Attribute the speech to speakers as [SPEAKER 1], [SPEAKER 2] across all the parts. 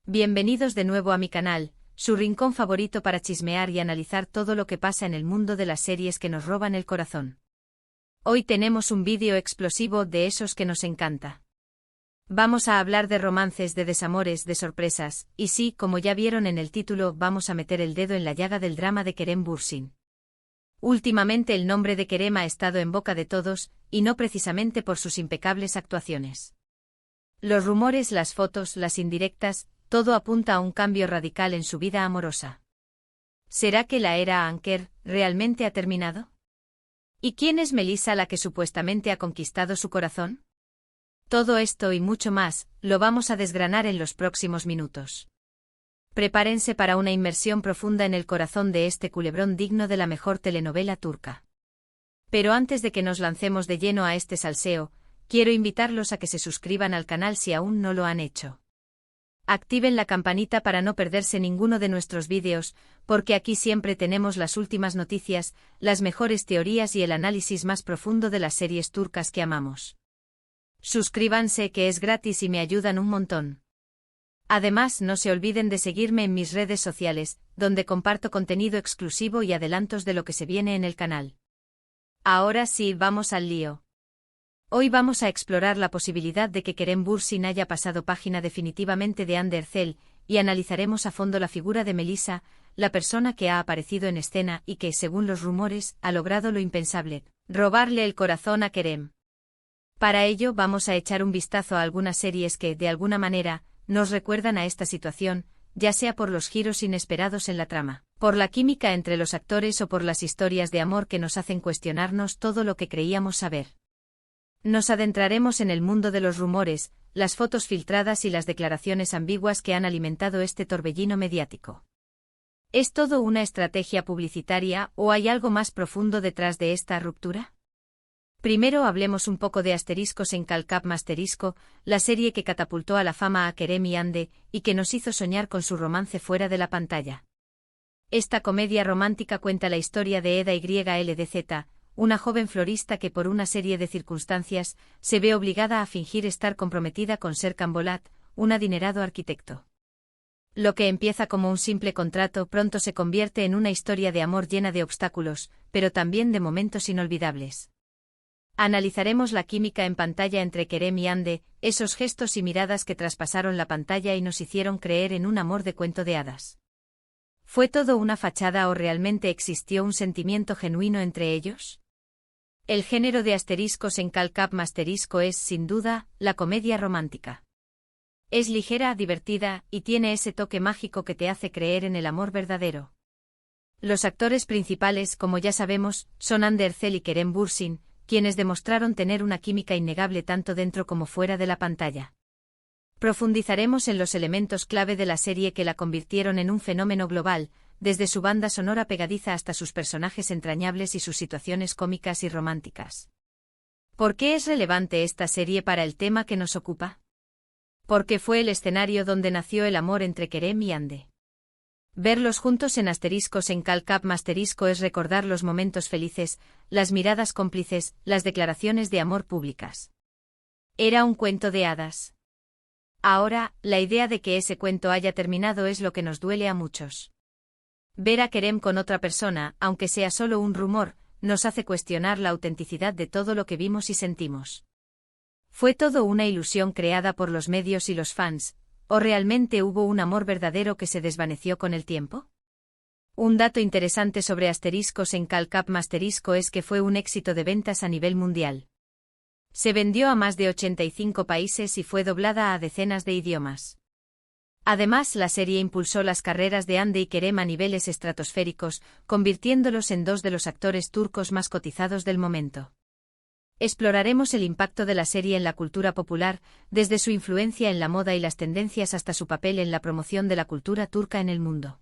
[SPEAKER 1] Bienvenidos de nuevo a mi canal, su rincón favorito para chismear y analizar todo lo que pasa en el mundo de las series que nos roban el corazón. Hoy tenemos un vídeo explosivo de esos que nos encanta. Vamos a hablar de romances, de desamores, de sorpresas, y sí, como ya vieron en el título, vamos a meter el dedo en la llaga del drama de Kerem Bürsin. Últimamente el nombre de Kerem ha estado en boca de todos, y no precisamente por sus impecables actuaciones. Los rumores, las fotos, las indirectas, todo apunta a un cambio radical en su vida amorosa. ¿Será que la era Anker realmente ha terminado? ¿Y quién es Melissa, la que supuestamente ha conquistado su corazón? Todo esto y mucho más, lo vamos a desgranar en los próximos minutos. Prepárense para una inmersión profunda en el corazón de este culebrón digno de la mejor telenovela turca. Pero antes de que nos lancemos de lleno a este salseo, quiero invitarlos a que se suscriban al canal si aún no lo han hecho. Activen la campanita para no perderse ninguno de nuestros vídeos, porque aquí siempre tenemos las últimas noticias, las mejores teorías y el análisis más profundo de las series turcas que amamos. Suscríbanse, que es gratis y me ayudan un montón. Además, no se olviden de seguirme en mis redes sociales, donde comparto contenido exclusivo y adelantos de lo que se viene en el canal. Ahora sí, vamos al lío. Hoy vamos a explorar la posibilidad de que Kerem Bürsin haya pasado página definitivamente de Hande Erçel, y analizaremos a fondo la figura de Melissa, la persona que ha aparecido en escena y que, según los rumores, ha logrado lo impensable, robarle el corazón a Kerem. Para ello vamos a echar un vistazo a algunas series que, de alguna manera, nos recuerdan a esta situación, ya sea por los giros inesperados en la trama, por la química entre los actores o por las historias de amor que nos hacen cuestionarnos todo lo que creíamos saber. Nos adentraremos en el mundo de los rumores, las fotos filtradas y las declaraciones ambiguas que han alimentado este torbellino mediático. ¿Es todo una estrategia publicitaria o hay algo más profundo detrás de esta ruptura? Primero hablemos un poco de Asteriscos en Calcap Masterisco, la serie que catapultó a la fama a Kerem y Hande, y que nos hizo soñar con su romance fuera de la pantalla. Esta comedia romántica cuenta la historia de Eda YLDZ, una joven florista que por una serie de circunstancias se ve obligada a fingir estar comprometida con Serkan Bolat, un adinerado arquitecto. Lo que empieza como un simple contrato pronto se convierte en una historia de amor llena de obstáculos, pero también de momentos inolvidables. Analizaremos la química en pantalla entre Kerem y Hande, esos gestos y miradas que traspasaron la pantalla y nos hicieron creer en un amor de cuento de hadas. ¿Fue todo una fachada o realmente existió un sentimiento genuino entre ellos? El género de Asteriscos en Calcap Masterisco es, sin duda, la comedia romántica. Es ligera, divertida, y tiene ese toque mágico que te hace creer en el amor verdadero. Los actores principales, como ya sabemos, son Hande Erçel y Kerem Bürsin, quienes demostraron tener una química innegable tanto dentro como fuera de la pantalla. Profundizaremos en los elementos clave de la serie que la convirtieron en un fenómeno global, desde su banda sonora pegadiza hasta sus personajes entrañables y sus situaciones cómicas y románticas. ¿Por qué es relevante esta serie para el tema que nos ocupa? Porque fue el escenario donde nació el amor entre Kerem y Hande. Verlos juntos en Asteriscos en Calcap Masterisco es recordar los momentos felices, las miradas cómplices, las declaraciones de amor públicas. Era un cuento de hadas. Ahora, la idea de que ese cuento haya terminado es lo que nos duele a muchos. Ver a Kerem con otra persona, aunque sea solo un rumor, nos hace cuestionar la autenticidad de todo lo que vimos y sentimos. ¿Fue todo una ilusión creada por los medios y los fans, o realmente hubo un amor verdadero que se desvaneció con el tiempo? Un dato interesante sobre Asteriscos en Calcap Masterisco es que fue un éxito de ventas a nivel mundial. Se vendió a más de 85 países y fue doblada a decenas de idiomas. Además, la serie impulsó las carreras de Hande y Kerem a niveles estratosféricos, convirtiéndolos en dos de los actores turcos más cotizados del momento. Exploraremos el impacto de la serie en la cultura popular, desde su influencia en la moda y las tendencias hasta su papel en la promoción de la cultura turca en el mundo.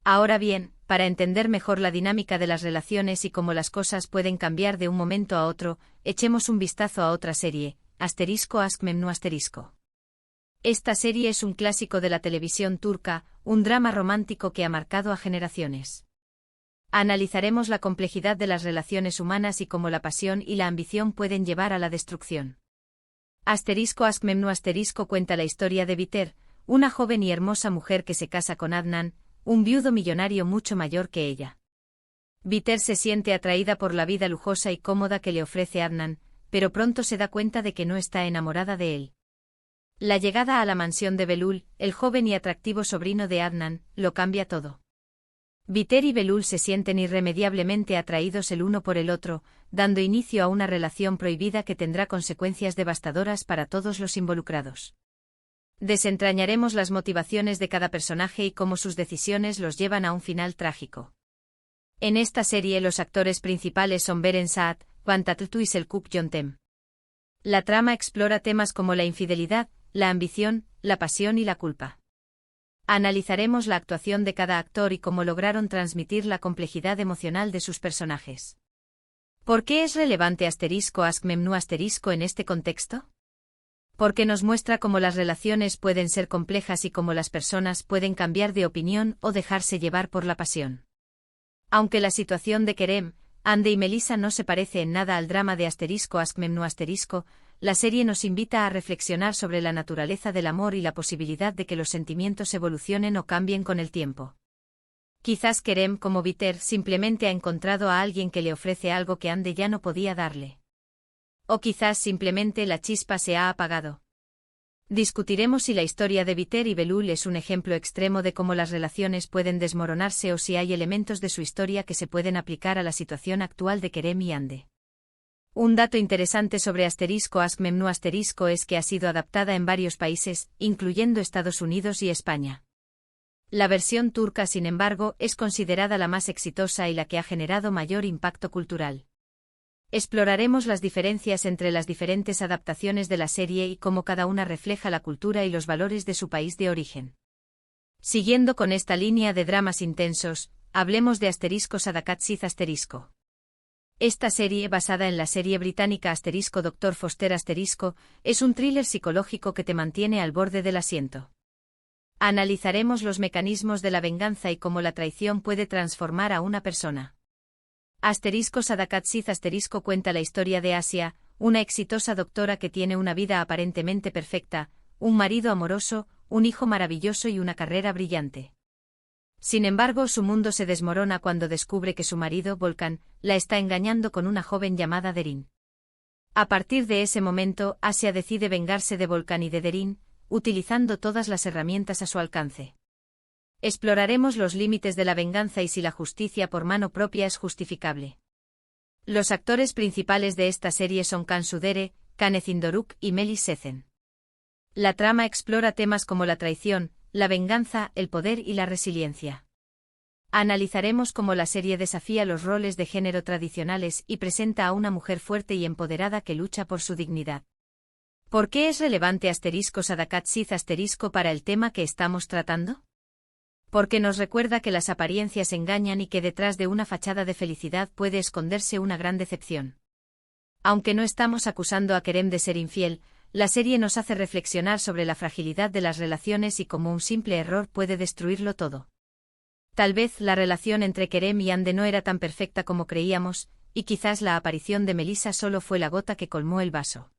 [SPEAKER 1] Ahora bien, para entender mejor la dinámica de las relaciones y cómo las cosas pueden cambiar de un momento a otro, echemos un vistazo a otra serie, Asterisco Aşk Memnu Asterisco. Esta serie es un clásico de la televisión turca, un drama romántico que ha marcado a generaciones. Analizaremos la complejidad de las relaciones humanas y cómo la pasión y la ambición pueden llevar a la destrucción. Asterisco Aşk Memnu Asterisco cuenta la historia de Biter, una joven y hermosa mujer que se casa con Adnan, un viudo millonario mucho mayor que ella. Bihter se siente atraída por la vida lujosa y cómoda que le ofrece Adnan, pero pronto se da cuenta de que no está enamorada de él. La llegada a la mansión de Belul, el joven y atractivo sobrino de Adnan, lo cambia todo. Bihter y Belul se sienten irremediablemente atraídos el uno por el otro, dando inicio a una relación prohibida que tendrá consecuencias devastadoras para todos los involucrados. Desentrañaremos las motivaciones de cada personaje y cómo sus decisiones los llevan a un final trágico. En esta serie los actores principales son Beren Saat, Kwan Tatltu y Selçuk Yöntem. La trama explora temas como la infidelidad, la ambición, la pasión y la culpa. Analizaremos la actuación de cada actor y cómo lograron transmitir la complejidad emocional de sus personajes. ¿Por qué es relevante *Ask Memnu* en este contexto? Porque nos muestra cómo las relaciones pueden ser complejas y cómo las personas pueden cambiar de opinión o dejarse llevar por la pasión. Aunque la situación de Kerem, Hande y Melissa no se parece en nada al drama de *Ask Memnu*, la serie nos invita a reflexionar sobre la naturaleza del amor y la posibilidad de que los sentimientos evolucionen o cambien con el tiempo. Quizás Kerem, como Bihter, simplemente ha encontrado a alguien que le ofrece algo que Hande ya no podía darle. O quizás simplemente la chispa se ha apagado. Discutiremos si la historia de Bihter y Belul es un ejemplo extremo de cómo las relaciones pueden desmoronarse o si hay elementos de su historia que se pueden aplicar a la situación actual de Kerem y Hande. Un dato interesante sobre *Ask Memnu* es que ha sido adaptada en varios países, incluyendo Estados Unidos y España. La versión turca, sin embargo, es considerada la más exitosa y la que ha generado mayor impacto cultural. Exploraremos las diferencias entre las diferentes adaptaciones de la serie y cómo cada una refleja la cultura y los valores de su país de origen. Siguiendo con esta línea de dramas intensos, hablemos de *Sadakat Sith*. Esta serie, basada en la serie británica *Dr. Foster*, es un thriller psicológico que te mantiene al borde del asiento. Analizaremos los mecanismos de la venganza y cómo la traición puede transformar a una persona. *Sadakat Sith* cuenta la historia de Asia, una exitosa doctora que tiene una vida aparentemente perfecta, un marido amoroso, un hijo maravilloso y una carrera brillante. Sin embargo, su mundo se desmorona cuando descubre que su marido, Volkan, la está engañando con una joven llamada Derin. A partir de ese momento, Asia decide vengarse de Volkan y de Derin, utilizando todas las herramientas a su alcance. Exploraremos los límites de la venganza y si la justicia por mano propia es justificable. Los actores principales de esta serie son Cansu Dere, Canecin Doruk y Melis Sezen. La trama explora temas como la traición, la venganza, el poder y la resiliencia. Analizaremos cómo la serie desafía los roles de género tradicionales y presenta a una mujer fuerte y empoderada que lucha por su dignidad. ¿Por qué es relevante *Sadakat Sith* para el tema que estamos tratando? Porque nos recuerda que las apariencias engañan y que detrás de una fachada de felicidad puede esconderse una gran decepción. Aunque no estamos acusando a Kerem de ser infiel, la serie nos hace reflexionar sobre la fragilidad de las relaciones y cómo un simple error puede destruirlo todo. Tal vez la relación entre Kerem y Hande no era tan perfecta como creíamos, y quizás la aparición de Melissa solo fue la gota que colmó el vaso.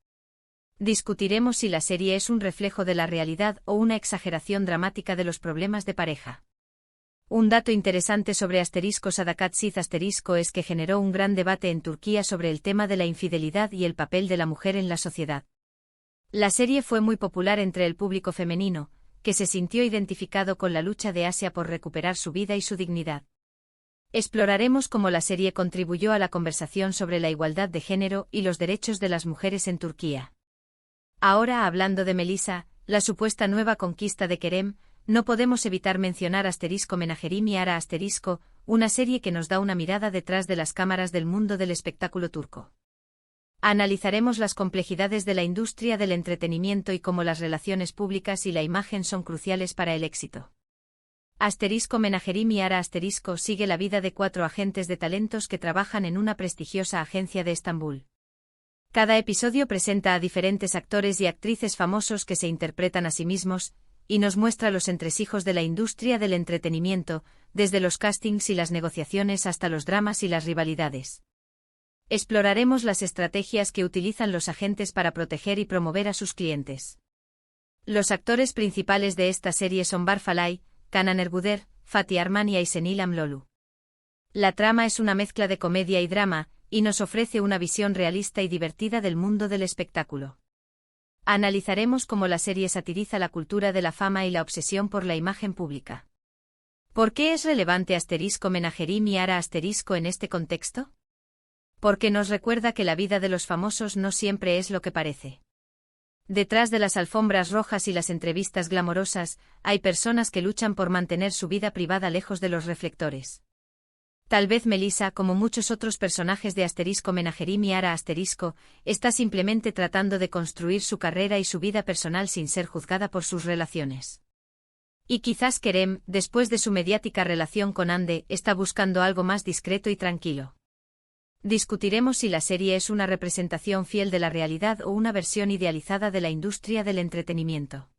[SPEAKER 1] Discutiremos si la serie es un reflejo de la realidad o una exageración dramática de los problemas de pareja. Un dato interesante sobre *Sadakat Sith* es que generó un gran debate en Turquía sobre el tema de la infidelidad y el papel de la mujer en la sociedad. La serie fue muy popular entre el público femenino, que se sintió identificado con la lucha de Asia por recuperar su vida y su dignidad. Exploraremos cómo la serie contribuyó a la conversación sobre la igualdad de género y los derechos de las mujeres en Turquía. Ahora, hablando de Melissa, la supuesta nueva conquista de Kerem, no podemos evitar mencionar *Menajerim y Ara *, una serie que nos da una mirada detrás de las cámaras del mundo del espectáculo turco. Analizaremos las complejidades de la industria del entretenimiento y cómo las relaciones públicas y la imagen son cruciales para el éxito. *Menajerim y Ara sigue la vida de 4 agentes de talentos que trabajan en una prestigiosa agencia de Estambul. Cada episodio presenta a diferentes actores y actrices famosos que se interpretan a sí mismos, y nos muestra los entresijos de la industria del entretenimiento, desde los castings y las negociaciones hasta los dramas y las rivalidades. Exploraremos las estrategias que utilizan los agentes para proteger y promover a sus clientes. Los actores principales de esta serie son Barfalai, Kanan Erguder, Fatih Arman y Aysenil Amlolu. La trama es una mezcla de comedia y drama, y nos ofrece una visión realista y divertida del mundo del espectáculo. Analizaremos cómo la serie satiriza la cultura de la fama y la obsesión por la imagen pública. ¿Por qué es relevante *Menajerim y Ara* en este contexto? Porque nos recuerda que la vida de los famosos no siempre es lo que parece. Detrás de las alfombras rojas y las entrevistas glamorosas, hay personas que luchan por mantener su vida privada lejos de los reflectores. Tal vez Melissa, como muchos otros personajes de *Menajerim y Ara*, está simplemente tratando de construir su carrera y su vida personal sin ser juzgada por sus relaciones. Y quizás Kerem, después de su mediática relación con Hande, está buscando algo más discreto y tranquilo. Discutiremos si la serie es una representación fiel de la realidad o una versión idealizada de la industria del entretenimiento.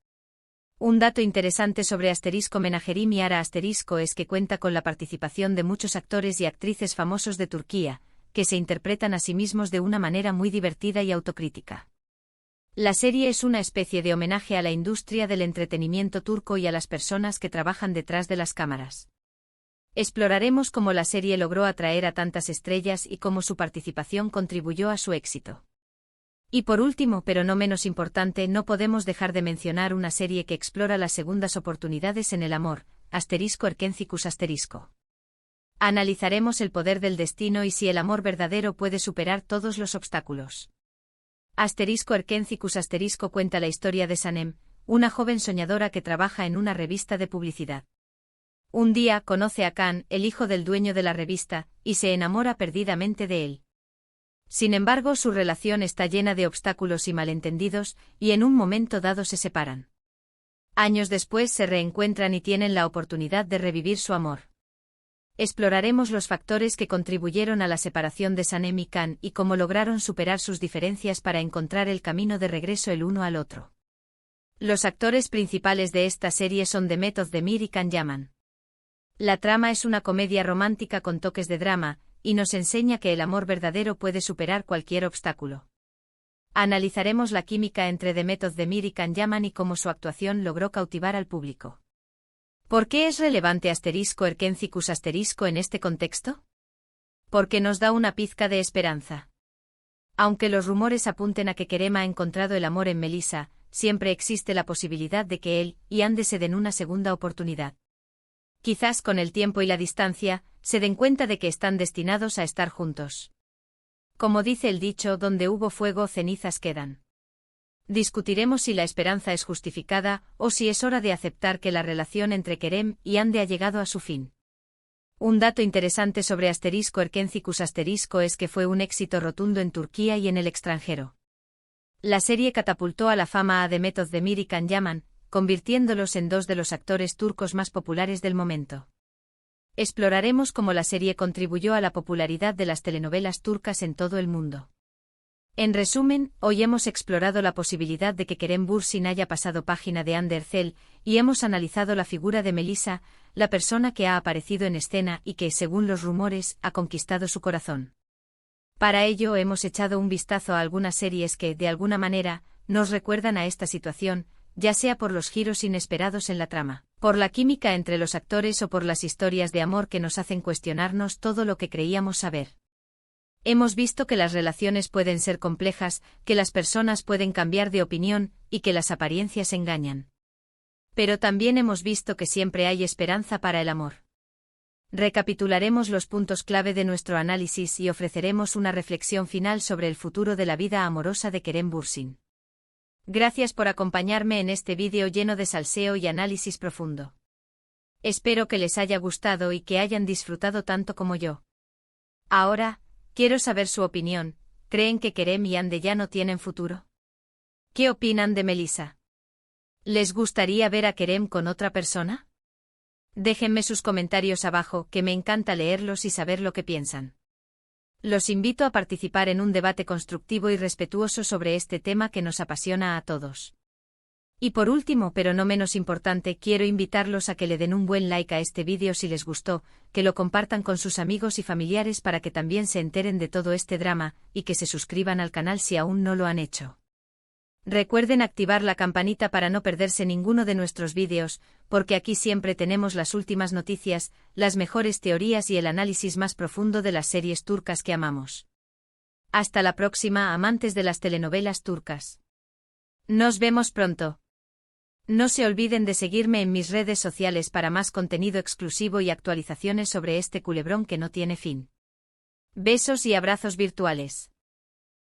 [SPEAKER 1] Un dato interesante sobre *Menajerim y Ara* es que cuenta con la participación de muchos actores y actrices famosos de Turquía, que se interpretan a sí mismos de una manera muy divertida y autocrítica. La serie es una especie de homenaje a la industria del entretenimiento turco y a las personas que trabajan detrás de las cámaras. Exploraremos cómo la serie logró atraer a tantas estrellas y cómo su participación contribuyó a su éxito. Y por último, pero no menos importante, no podemos dejar de mencionar una serie que explora las segundas oportunidades en el amor, *Erkencicus*. Analizaremos el poder del destino y si el amor verdadero puede superar todos los obstáculos. *Erkencicus* cuenta la historia de Sanem, una joven soñadora que trabaja en una revista de publicidad. Un día conoce a Khan, el hijo del dueño de la revista, y se enamora perdidamente de él. Sin embargo, su relación está llena de obstáculos y malentendidos, y en un momento dado se separan. Años después se reencuentran y tienen la oportunidad de revivir su amor. Exploraremos los factores que contribuyeron a la separación de Sanem y Khan y cómo lograron superar sus diferencias para encontrar el camino de regreso el uno al otro. Los actores principales de esta serie son Demet Özdemir y Can Yaman. La trama es una comedia romántica con toques de drama, y nos enseña que el amor verdadero puede superar cualquier obstáculo. Analizaremos la química entre Demet Özdemir y Can Yaman y cómo su actuación logró cautivar al público. ¿Por qué es relevante *Erkencicus* en este contexto? Porque nos da una pizca de esperanza. Aunque los rumores apunten a que Kerem ha encontrado el amor en Melissa, siempre existe la posibilidad de que él y Hande se den una segunda oportunidad. Quizás con el tiempo y la distancia, se den cuenta de que están destinados a estar juntos. Como dice el dicho, donde hubo fuego, cenizas quedan. Discutiremos si la esperanza es justificada o si es hora de aceptar que la relación entre Kerem y Hande ha llegado a su fin. Un dato interesante sobre *Erkencicus* es que fue un éxito rotundo en Turquía y en el extranjero. La serie catapultó a la fama a Demet Özdemir y Can Yaman, convirtiéndolos en dos de los actores turcos más populares del momento. Exploraremos cómo la serie contribuyó a la popularidad de las telenovelas turcas en todo el mundo. En resumen, hoy hemos explorado la posibilidad de que Kerem Bürsin haya pasado página de Hande Erçel, y hemos analizado la figura de Melissa, la persona que ha aparecido en escena y que, según los rumores, ha conquistado su corazón. Para ello hemos echado un vistazo a algunas series que, de alguna manera, nos recuerdan a esta situación, ya sea por los giros inesperados en la trama, por la química entre los actores o por las historias de amor que nos hacen cuestionarnos todo lo que creíamos saber. Hemos visto que las relaciones pueden ser complejas, que las personas pueden cambiar de opinión, y que las apariencias engañan. Pero también hemos visto que siempre hay esperanza para el amor. Recapitularemos los puntos clave de nuestro análisis y ofreceremos una reflexión final sobre el futuro de la vida amorosa de Kerem Bürsin. Gracias por acompañarme en este vídeo lleno de salseo y análisis profundo. Espero que les haya gustado y que hayan disfrutado tanto como yo. Ahora, quiero saber su opinión. ¿Creen que Kerem y Hande ya no tienen futuro? ¿Qué opinan de Melissa? ¿Les gustaría ver a Kerem con otra persona? Déjenme sus comentarios abajo, que me encanta leerlos y saber lo que piensan. Los invito a participar en un debate constructivo y respetuoso sobre este tema que nos apasiona a todos. Y por último, pero no menos importante, quiero invitarlos a que le den un buen like a este vídeo si les gustó, que lo compartan con sus amigos y familiares para que también se enteren de todo este drama, y que se suscriban al canal si aún no lo han hecho. Recuerden activar la campanita para no perderse ninguno de nuestros vídeos, porque aquí siempre tenemos las últimas noticias, las mejores teorías y el análisis más profundo de las series turcas que amamos. Hasta la próxima, amantes de las telenovelas turcas. Nos vemos pronto. No se olviden de seguirme en mis redes sociales para más contenido exclusivo y actualizaciones sobre este culebrón que no tiene fin. Besos y abrazos virtuales.